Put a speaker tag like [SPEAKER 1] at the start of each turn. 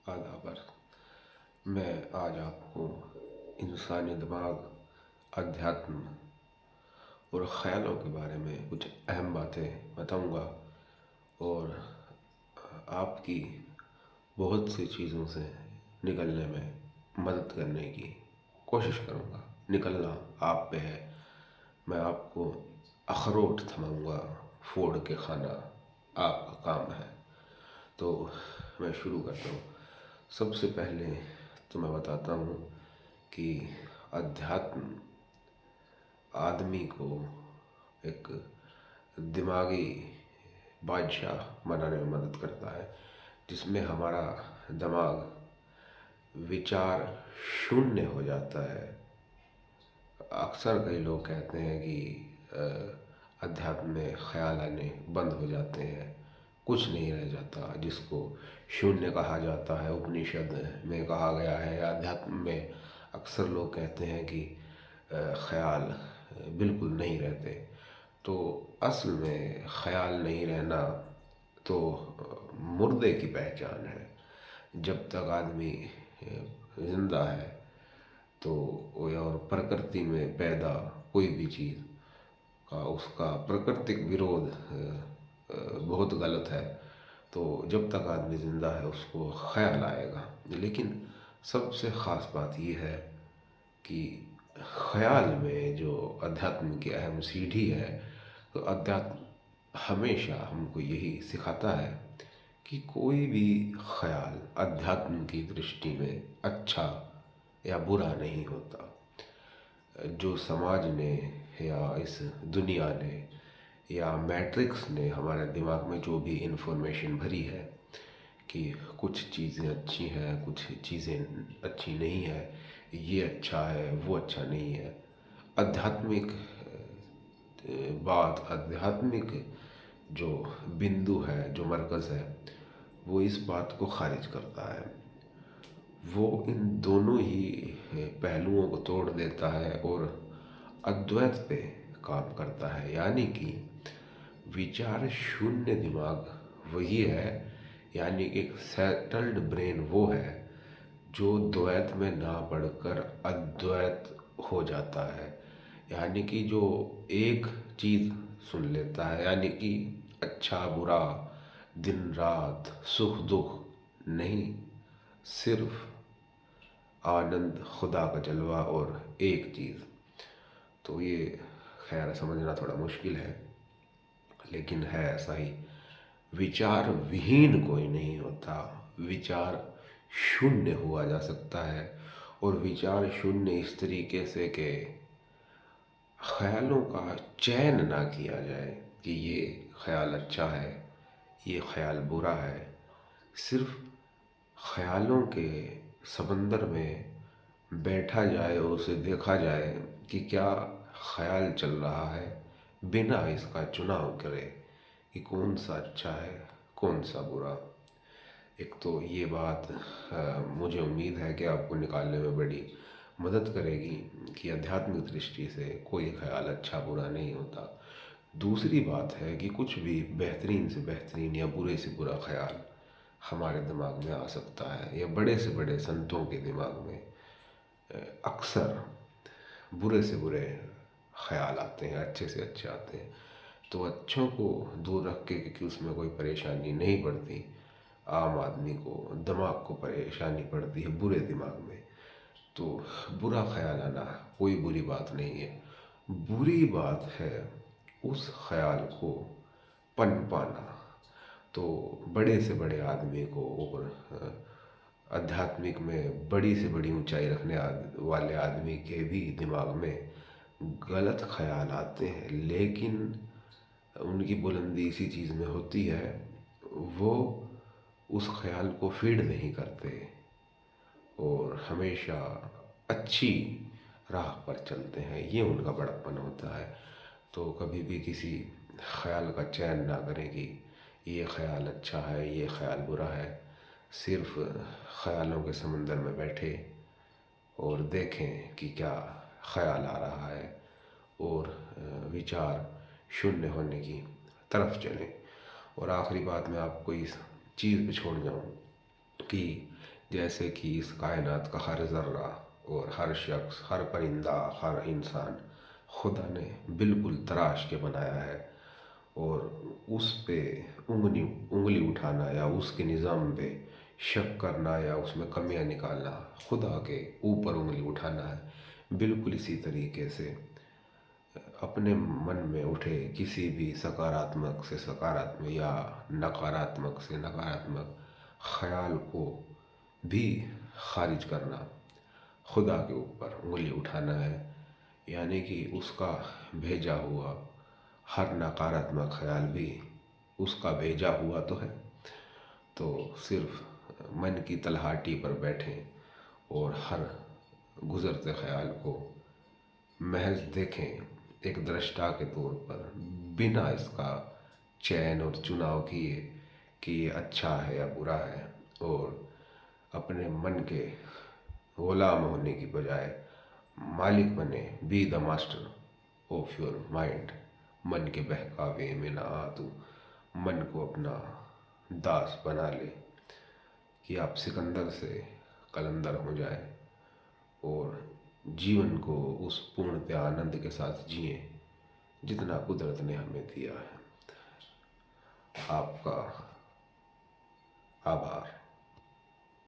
[SPEAKER 1] आदाबर। मैं आज आपको इंसानी दिमाग, अध्यात्म और ख़यालों के बारे में कुछ अहम बातें बताऊंगा और आपकी बहुत सी चीज़ों से निकलने में मदद करने की कोशिश करूंगा। निकलना आप पे है। मैं आपको अखरोट थमाऊंगा, फोड़ के खाना आपका काम है। तो मैं शुरू करता हूँ। सबसे पहले तो मैं बताता हूँ कि अध्यात्म आदमी को एक दिमागी बादशाह बनाने में मदद करता है, जिसमें हमारा दिमाग विचार शून्य हो जाता है। अक्सर कई लोग कहते हैं कि अध्यात्म में ख्याल आने बंद हो जाते हैं, कुछ नहीं रह जाता, जिसको शून्य कहा जाता है। उपनिषद में कहा गया है। अध्यात्म में अक्सर लोग कहते हैं कि ख्याल बिल्कुल नहीं रहते। तो असल में ख्याल नहीं रहना तो मुर्दे की पहचान है। जब तक आदमी ज़िंदा है तो और प्रकृति में पैदा कोई भी चीज़ का उसका प्राकृतिक विरोध बहुत गलत है। तो जब तक आदमी ज़िंदा है उसको ख्याल आएगा। लेकिन सबसे ख़ास बात यह है कि ख्याल में जो अध्यात्म की अहम सीढ़ी है, तो अध्यात्म हमेशा हमको यही सिखाता है कि कोई भी ख्याल अध्यात्म की दृष्टि में अच्छा या बुरा नहीं होता। जो समाज ने या इस दुनिया ने या मैट्रिक्स ने हमारे दिमाग में जो भी इंफॉर्मेशन भरी है कि कुछ चीज़ें अच्छी हैं, कुछ चीज़ें अच्छी नहीं है, ये अच्छा है, वो अच्छा नहीं है, आध्यात्मिक बात, आध्यात्मिक जो बिंदु है, जो मरकज़ है, वो इस बात को खारिज करता है। वो इन दोनों ही पहलुओं को तोड़ देता है और अद्वैत पे काम करता है। यानी कि विचार शून्य दिमाग वही है, यानी एक सेटल्ड ब्रेन वो है जो द्वैत में ना पढ़कर अद्वैत हो जाता है। यानी कि जो एक चीज़ सुन लेता है, यानी कि अच्छा बुरा, दिन रात, सुख दुख नहीं, सिर्फ आनंद, खुदा का जलवा और एक चीज़। तो ये खैर समझना थोड़ा मुश्किल है, लेकिन है ऐसा ही। विचार विहीन कोई नहीं होता, विचार शून्य हुआ जा सकता है। और विचार शून्य इस तरीके से कि ख्यालों का चयन ना किया जाए कि ये ख्याल अच्छा है, ये ख्याल बुरा है। सिर्फ ख्यालों के समंदर में बैठा जाए और उसे देखा जाए कि क्या ख्याल चल रहा है, बिना इसका चुनाव करे कि कौन सा अच्छा है, कौन सा बुरा। एक तो ये बात मुझे उम्मीद है कि आपको निकालने में बड़ी मदद करेगी कि आध्यात्मिक दृष्टि से कोई ख्याल अच्छा बुरा नहीं होता। दूसरी बात है कि कुछ भी बेहतरीन से बेहतरीन या बुरे से बुरा ख्याल हमारे दिमाग में आ सकता है, या बड़े से बड़े संतों के दिमाग में अक्सर बुरे से बुरे ख्याल आते हैं, अच्छे से अच्छे आते हैं। तो अच्छों को दूर रख के, क्योंकि उसमें कोई परेशानी नहीं पड़ती, आम आदमी को दिमाग को परेशानी पड़ती है बुरे दिमाग में। तो बुरा ख्याल आना कोई बुरी बात नहीं है। बुरी बात है उस ख्याल को पनपाना। तो बड़े से बड़े आदमी को और आध्यात्मिक में बड़ी से बड़ी ऊंचाई रखने वाले आदमी के भी दिमाग में गलत ख्याल आते हैं, लेकिन उनकी बुलंदी इसी चीज़ में होती है, वो उस ख्याल को फीड नहीं करते और हमेशा अच्छी राह पर चलते हैं। ये उनका बड़प्पन होता है। तो कभी भी किसी ख्याल का चयन ना करें कि ये ख्याल अच्छा है, ये ख्याल बुरा है। सिर्फ ख्यालों के समंदर में बैठे और देखें कि क्या ख्याल आ रहा है और विचार शून्य होने की तरफ चलें। और आखिरी बात मैं आपको इस चीज़ पे छोड़ जाऊँ कि जैसे कि इस कायनात का हर ज़र्रा और हर शख्स, हर परिंदा, हर इंसान खुदा ने बिल्कुल तराश के बनाया है। और उस पे उंगली उंगली उठाना या उसके निज़ाम पे शक करना या उसमें कमियां निकालना खुदा के ऊपर उंगली उठाना है। बिल्कुल इसी तरीके से अपने मन में उठे किसी भी सकारात्मक से सकारात्मक या नकारात्मक से नकारात्मक ख्याल को भी खारिज करना, खुदा के ऊपर उंगली उठाना है। यानी कि उसका भेजा हुआ हर नकारात्मक ख्याल भी उसका भेजा हुआ तो है। तो सिर्फ मन की तलहाटी पर बैठें और हर गुज़रते ख्याल को महज देखें एक दृष्टा के तौर पर, बिना इसका चयन और चुनाव किए कि ये अच्छा है या बुरा है। और अपने मन के ग़ुलाम होने की बजाय मालिक बने। Be the master of your mind. मन के बहकावे में ना आ तू, मन को अपना दास बना ले कि आप सिकंदर से कलंदर हो जाए और जीवन को उस पूर्णतः आनंद के साथ जिए जितना कुदरत ने हमें दिया है। आपका आभार।